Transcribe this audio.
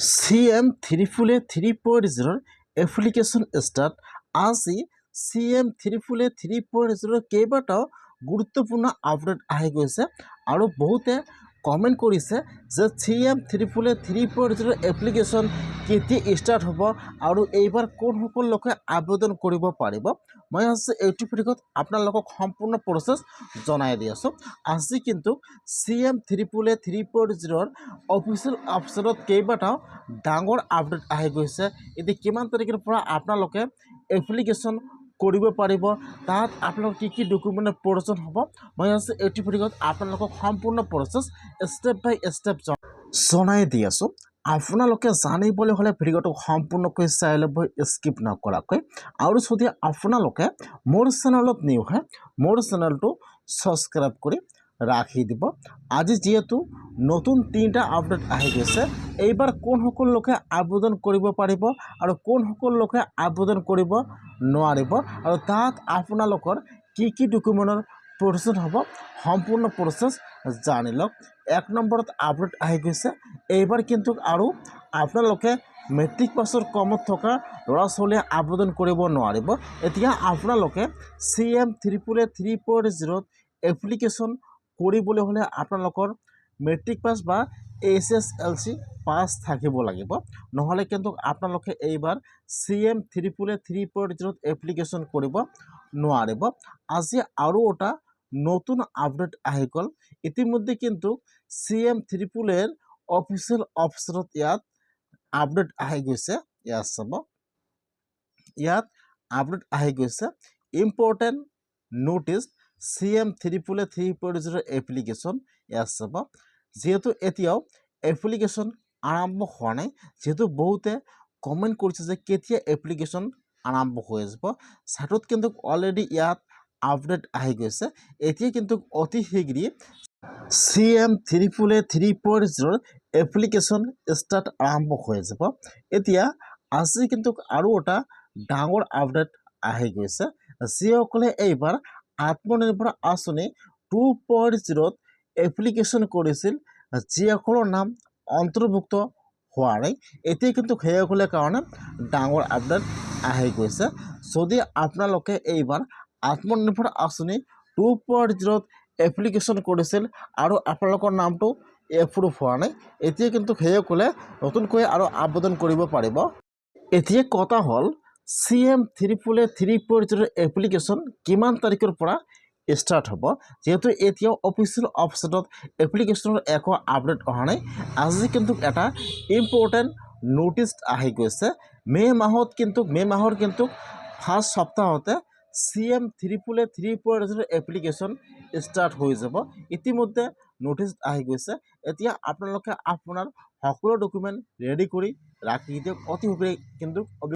CM3FUL-3.0 application start. আজি CM3FUL-3.0 কেইবাটাও গুৰুত্বপূৰ্ণ আপডেট আহি গৈছে আৰু বহুতে কমেণ্ট কৰিছে যে CM3FUL-3.0 এপ্লিকেশ্যন কেতিয়া ষ্টাৰ্ট হ'ব আৰু এইবাৰ কোনসকল লোকে আবেদন কৰিব পাৰিব। মই আজি এইটো ভিডিঅ'ত আপোনালোকক সম্পূৰ্ণ প্ৰচেছ জনাই দি আছোঁ। আজি কিন্তু CM3FUL-3.0 অফিচিয়েল ৱেবছাইটত কেইবাটাও ডাঙৰ আপডেট আহি গৈছে। এতিয়া কিমান তাৰিখৰ পৰা আপোনালোকে এপ্লিকেশ্যন কৰিব পাৰিব, তাত আপোনালোকৰ কি কি ডকুমেণ্টৰ প্ৰয়োজন হ'ব, মই আজি এইটো ভিডিঅ'ত আপোনালোকক সম্পূৰ্ণ প্ৰচেছ ষ্টেপ বাই ষ্টেপ জনাই দি আছোঁ। আপোনালোকে জানিবলৈ হ'লে ভিডিঅ'টো সম্পূৰ্ণকৈ চাই ল'ব, স্কিপ নকৰাকৈ। আৰু যদি আপোনালোকে মোৰ চেনেলত নিউ হয়, মোৰ চেনেলটো ছাবস্ক্ৰাইব কৰি ৰাখি দিব। আজি যিহেতু নতুন 3টা আপডেট আহি গৈছে, এইবাৰ কোনসকল লোকে আবেদন কৰিব পাৰিব আৰু কোনসকল লোকে আবেদন কৰিব নোৱাৰিব আৰু তাত আপোনালোকৰ কি কি ডকুমেণ্টৰ প্ৰয়োজন হ'ব, সম্পূৰ্ণ প্ৰচেছ জানি লওক। 1 নম্বৰত আপডেট আহি গৈছে, এইবাৰ কিন্তু আৰু আপোনালোকে মেট্ৰিক পাছৰ কমত থকা ল'ৰা ছোৱালীয়ে আবেদন কৰিব নোৱাৰিব। এতিয়া আপোনালোকে CM3FUL-3.0 এপ্লিকেশ্যন কৰিবলৈ হ'লে আপোনালোকৰ মেট্ৰিক পাছ বা SSLC পাছ থাকিব লাগিব, নহ'লে কিন্তু আপোনালোকে এইবাৰ CM3FUL-3.0 এপ্লিকেশ্যন কৰিব নোৱাৰিব। আজি আৰু এটা নতুন আপডেট আহি গ'ল। ইতিমধ্যে কিন্তু CM3FUL-ৰ অফিচিয়েল ৱেবছাইটত ইয়াত আপডেট আহি গৈছে। ইয়াত চাব, ইয়াত আপডেট আহি গৈছে, ইম্পৰ্টেণ্ট নোটিছ CM3FUL-3.0 এপ্লিকেশ্যন। ইয়াত চাব, যিহেতু এতিয়াও এপ্লিকেশ্যন আৰম্ভ হোৱা নাই, যিহেতু বহুতে কমেণ্ট কৰিছে যে কেতিয়া এপ্লিকেশ্যন আৰম্ভ হৈ যাব। চাইটত কিন্তু অলৰেডি ইয়াত আপডেট আহি গৈছে। এতিয়া কিন্তু অতি শীঘ্ৰেই CM3FUL-3.0 এপ্লিকেশ্যন ষ্টাৰ্ট আৰম্ভ হৈ যাব। এতিয়া আজি কিন্তু আৰু এটা ডাঙৰ আপডেট আহি গৈছে, যিসকলে এইবাৰ আত্মনিৰ্ভৰ আঁচনি 2.0 এপ্লিকেশ্যন কৰিছিল, যিসকলৰ নাম অন্তৰ্ভুক্ত হোৱা নাই, এতিয়া কিন্তু সেইসকলৰ কাৰণে ডাঙৰ আপডেট আহি গৈছে। যদি আপোনালোকে এইবাৰ আত্মনিৰ্ভৰ আঁচনি 2.0 এপ্লিকেশ্যন কৰিছিল আৰু আপোনালোকৰ নামটো এপ্ৰুভ হোৱা নাই, এতিয়া কিন্তু সেইসকলে নতুনকৈ আৰু আবেদন কৰিব পাৰিব। এতিয়া কথা হ'ল CM3FUL-3.0 এপ্লিকেশ্যন কিমান তাৰিখৰ পৰা ষ্টাৰ্ট হ'ব। যিহেতু এতিয়াও অফিচিয়েল ৱেবছাইটত এপ্লিকেশ্যনৰ একো আপডেট অহা নাই, আজি কিন্তু এটা ইম্পৰ্টেণ্ট নোটিছ আহি গৈছে। মে' মাহৰ কিন্তু ফাৰ্ষ্ট সপ্তাহতে CM3FUL-3.0 এপ্লিকেশ্যন ষ্টাৰ্ট হৈ যাব। ইতিমধ্যে নোটিছ আহি গৈছে। এতিয়া আপোনালোকে আপোনাৰ সকলো ডকুমেণ্ট ৰেডি কৰি ৰাখি দিয়ক, অতি শীঘ্ৰেই কিন্তু